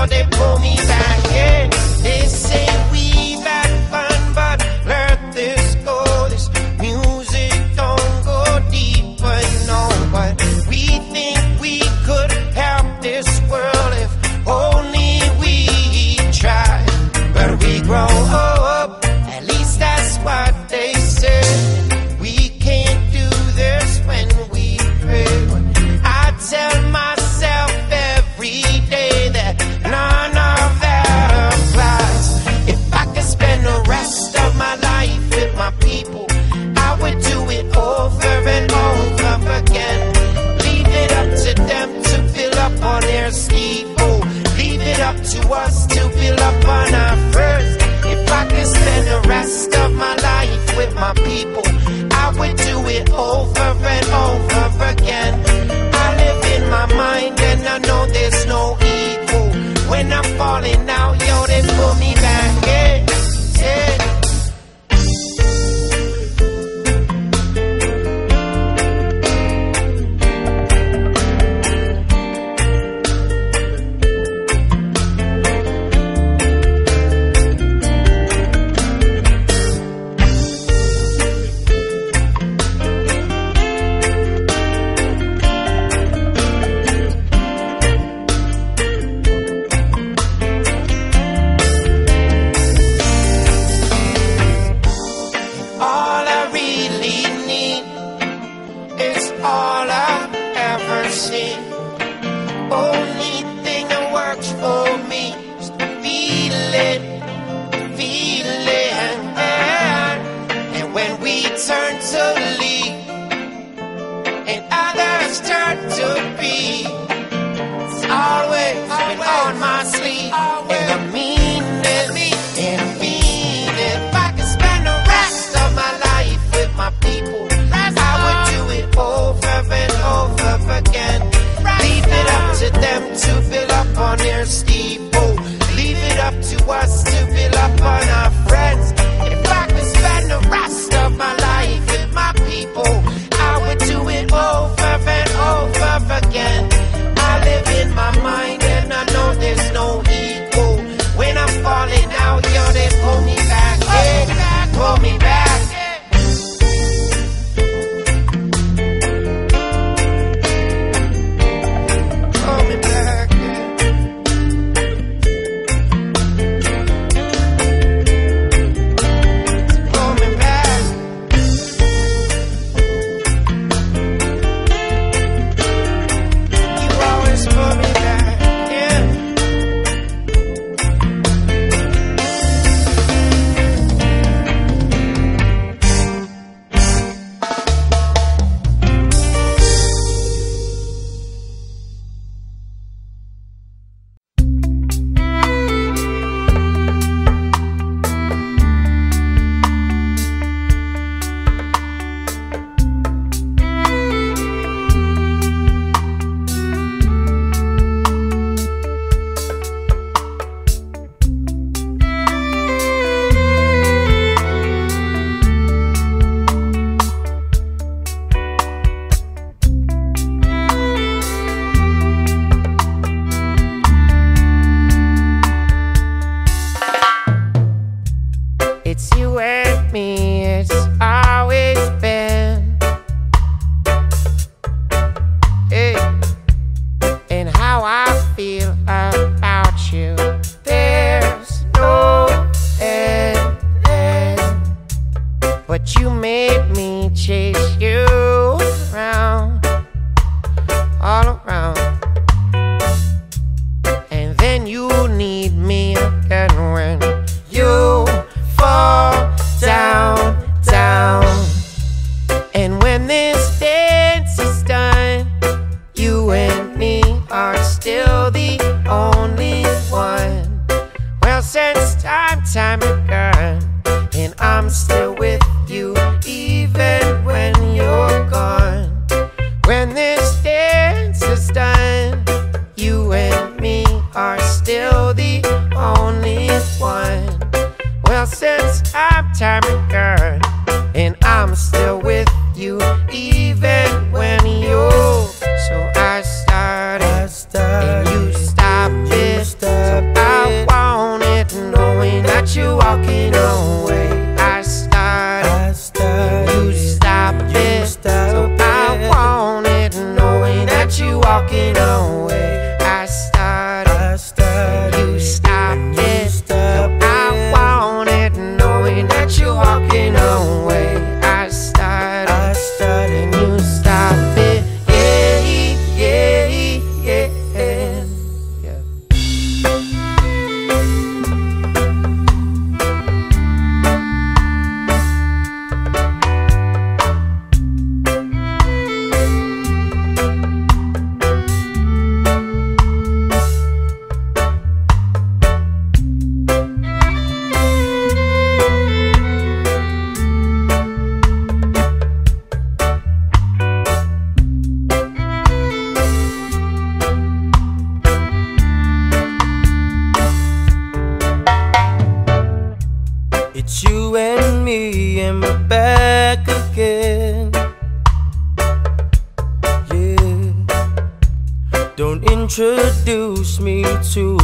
yo, they pull me back in. They say we've had fun, but let this go. This music don't go deeper, no. But we think we could help this world if only we try. But we grow up, at least that's what they say. We can't do this when we pray. I tell myself every day that none of that applies. If I could spend the rest of my life with my people, I would do it over and over again. Leave it up to them to fill up on their steeple. Leave it up to us to fill up on our first. If I could spend the rest of my life with my people, I would do it over and over again. I live in my mind and I know there's no equal. When I'm falling out, yo, they pull me back in. Yeah. All I really need is all I've ever seen. Only thing that works for me is the feeling. And when we turn to leave and others turn to be, it's always been on my sleeve. And I mean it, and I mean it. If I could spend the rest of my life with my people, I would do it over and over again. Leave it up to them to fill up on their steeple. Leave it up to us to fill up on our friends. If I could spend the rest of my life with my people, I would do it over and over again. I live in my mind and I know there's no equal. When I'm falling out, yo, they pull me back in, pull me back. Pull me back in. Pull me back. You always pull me back in. It's you and me, it's always been. Hey. And how I feel about you, there's no end. But you made me chase you around, all around. And then you need me again when you fall down, down. And when this dance is done, you and me are still the only one. Well, since time begun, and I'm still with you even when you're gone. When this dance is done, you and me are still the only one. Well, since time begun, and I'm still with you even when you. So I started, and you stopped it. So walking away. I started, you stopped it. So I wanted, knowing that you're walking away. I started, and you stopped it. Yeah, yeah, yeah. It's you and me, and we're back again. Yeah. Don't introduce me to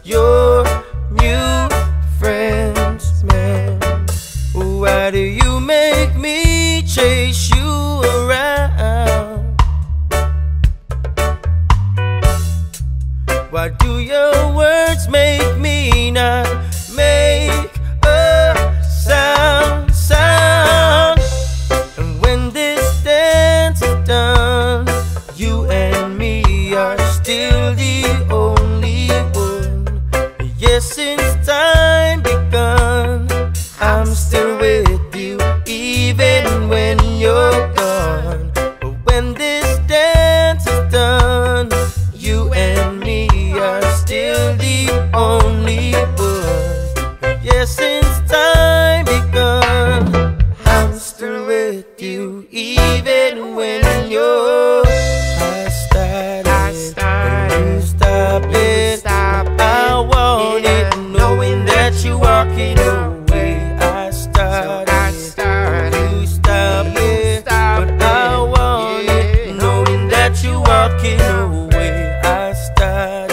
your new friends, man. Why do you make me chase you around? Why do your words make me not make sound? And when this dance is done, you and me are still the only one. Yes, since time begun, I'm still with you, even when you're gone. But when this dance is done, you and me are still the only one. Yes, since time begun, I'm still with you, even when you're. I started, and you stop it. I want it, knowing that you're walking away. I started, you stop it. But I want it, knowing that you're walking away. I started,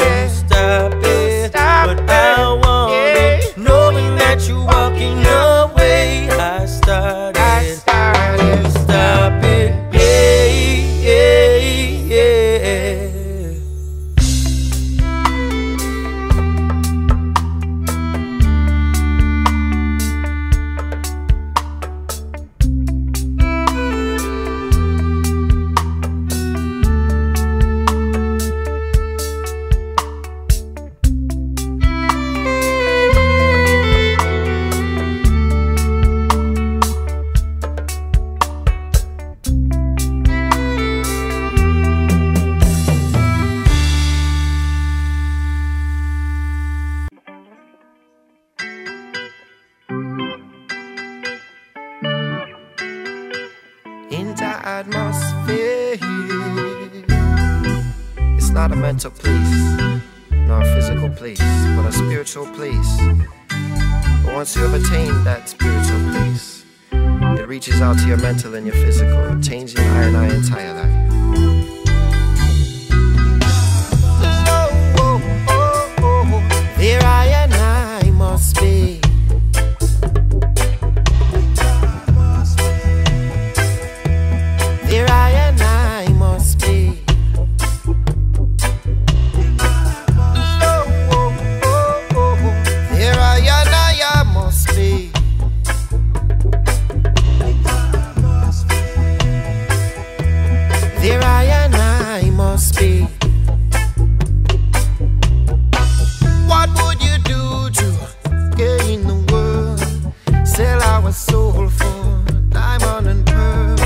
you stop it. But I want it, knowing that you're walking away. I started, you stop it. Yeah, yeah, yeah. Into atmosphere. It's not a mental place, nor a physical place, but a spiritual place. But once you have attained that spiritual place, it reaches out to your mental and your physical, changing our entire life. There I and I must be. There I and I must be. There I and I must be. There I and I must be. What would you do to gain the world? Sell our soul for diamond and pearl.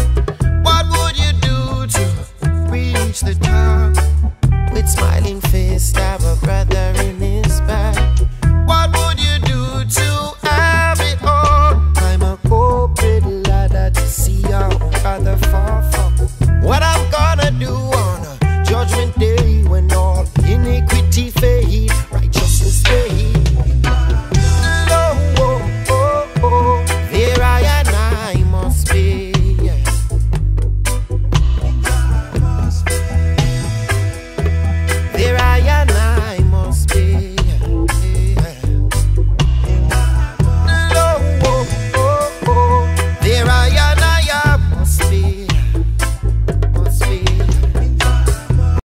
What would you do to reach the top? With smiling face, our brother